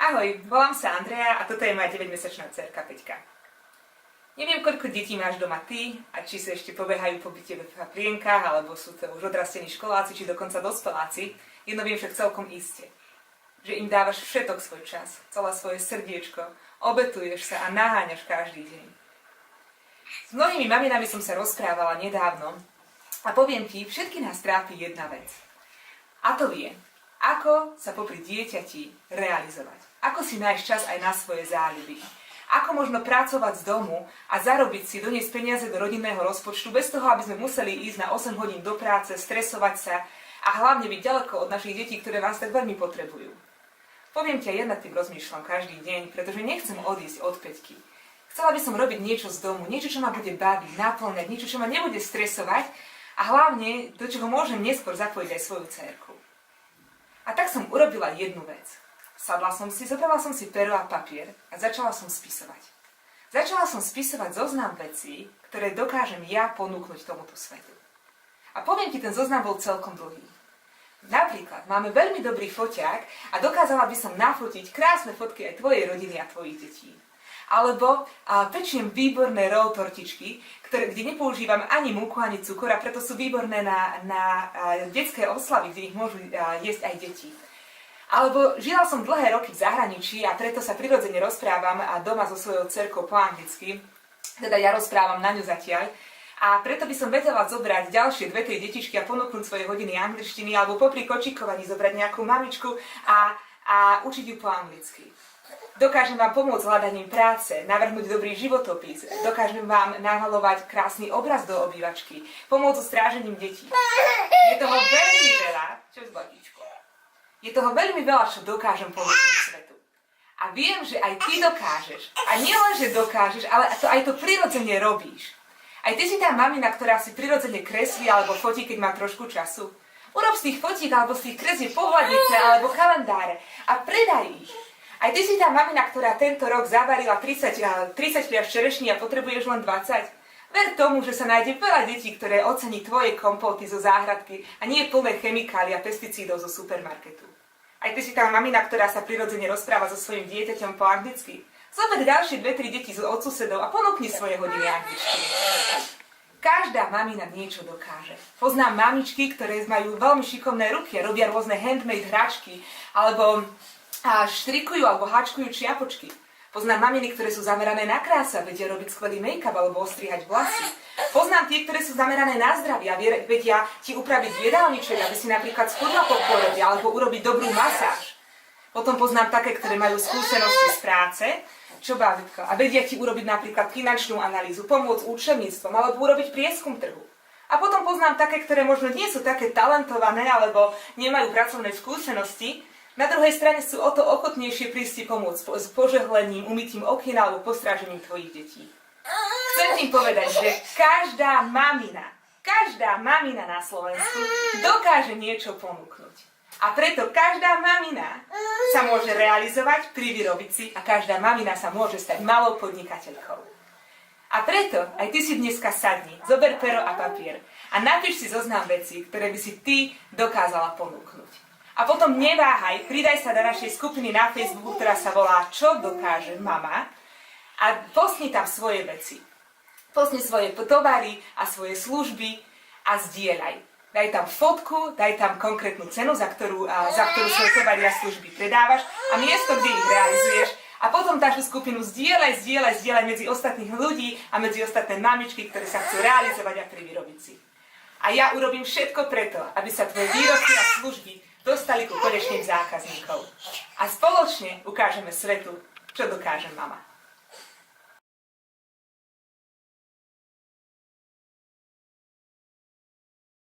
Ahoj, volám sa Andrea a toto je moja 9-mesačná dcerka Peťka. Neviem, koľko detí máš doma ty a či sa ešte pobehajú po byte v paplienkach, alebo sú to už odrastení školáci, či dokonca dospeláci. Jedno viem však celkom iste, že im dávaš všetok svoj čas, celé svoje srdiečko, obetuješ sa a naháňaš každý deň. S mnohými maminami som sa rozprávala nedávno a poviem ti, všetky nás trápi jedna vec. A to je, ako sa popri dieťati realizovať. Ako si nájsť čas aj na svoje záľuby. Ako možno pracovať z domu a zarobiť si, doniesť peniaze do rodinného rozpočtu bez toho, aby sme museli ísť na 8 hodín do práce, stresovať sa a hlavne byť ďaleko od našich detí, ktoré nás tak veľmi potrebujú. Poviem ti, ja nad tým rozmýšľam každý deň, pretože nechcem odísť od Peťky. Chcela by som robiť niečo z domu, niečo, čo ma bude baviť, naplňať, niečo, čo ma nebude stresovať a hlavne do čoho môžem neskôr zapojiť aj svoju dcérku. A tak som urobila jednu vec. Sadla som si, zobrala som si pero a papier a začala som spisovať. Začala som spisovať zoznam vecí, ktoré dokážem ja ponúknuť tomuto svetu. A poviem ti, ten zoznam bol celkom dlhý. Napríklad, máme veľmi dobrý foťák a dokázala by som nafotiť krásne fotky aj tvojej rodiny a tvojich detí. Alebo pečiem výborné roll tortičky, kde nepoužívam ani múku, ani cukor a preto sú výborné na detské oslavy, kde ich môžu jesť aj deti. Alebo žila som dlhé roky v zahraničí a preto sa prirodzene rozprávam doma so svojou dcerkou po anglicky, teda ja rozprávam na ňu zatiaľ, a preto by som vedela zobrať ďalšie 2-3 detičky a ponúknuť svoje hodiny angličtiny alebo popri kočikovaní zobrať nejakú mamičku a učiť ju po anglicky. Dokážem vám pomôcť hľadaním práce, navrhnúť dobrý životopis, dokážem vám namalovať krásny obraz do obývačky, pomôcť so strážením detí. Je toho veľmi veľa, čo s Botičkou. Je toho veľmi veľa, čo dokážem ponúknuť svetu. A viem, že aj ty dokážeš. A nielen, že dokážeš, ale aj to prirodzene robíš. Aj ty si tá mamina, ktorá si prirodzene kreslí alebo fotí, keď má trošku času. Urob z tých fotík alebo z tých kresieb pohľadnice alebo kalendáre a predaj ich. Aj ty si tá mamina, ktorá tento rok zavarila 30 pliaž čerešní a potrebuješ len 20. Ver tomu, že sa nájde veľa detí, ktoré ocení tvoje kompóty zo záhradky a nie plné chemikálií a pesticídov zo supermarketu. Aj ty si tá mamina, ktorá sa prirodzene rozpráva so svojím dieťaťom po anglicky. Zober ďalšie 2-3 deti od susedov a ponúkni svoje hodiny angličtiny. Každá mamina niečo dokáže. Poznám mamičky, ktoré majú veľmi šikovné ruky a robia rôzne handmade hračky alebo štrikujú alebo háčkujú čiapočky. Poznám maminy, ktoré sú zamerané na krásu a vedia robiť skvelý make-up alebo ostrihať vlasy. Poznám tie, ktoré sú zamerané na zdravie a vedia ti upraviť jedálniček, aby si napríklad schudla po pôrode alebo urobiť dobrú masáž. Potom poznám také, ktoré majú skúsenosti z práce, a vedia ti urobiť napríklad finančnú analýzu, pomôcť účtovníctvom alebo urobiť prieskum trhu. A potom poznám také, ktoré možno nie sú také talentované alebo nemajú pracovné skúsenosti. Na druhej strane sú o to ochotnejšie prísť ti pomôcť s požehlením, umytím okien alebo postrážením tvojich detí. Chcem tým povedať, že každá mamina na Slovensku dokáže niečo ponúknuť. A preto každá mamina sa môže realizovať, privyrobiť si a každá mamina sa môže stať malou podnikateľkou. A preto aj ty si dneska sadni, zober pero a papier a napíš si zoznam vecí, ktoré by si ty dokázala ponúknuť. A potom neváhaj, pridaj sa do našej skupiny na Facebooku, ktorá sa volá Čo dokáže mama a postni tam svoje veci. Postni svoje tovary a svoje služby a zdieľaj. Daj tam fotku, daj tam konkrétnu cenu, za ktorú svoje tovary a služby predávaš a miesto, kde ich realizuješ. A potom našu skupinu zdieľaj medzi ostatných ľudí a medzi ostatné mamičky, ktoré sa chcú realizovať a privyrobiť si. A ja urobím všetko preto, aby sa tvoje výrobky a služby dostali ku konečným zákazníkov. A spoločne ukážeme svetu, čo dokáže mama.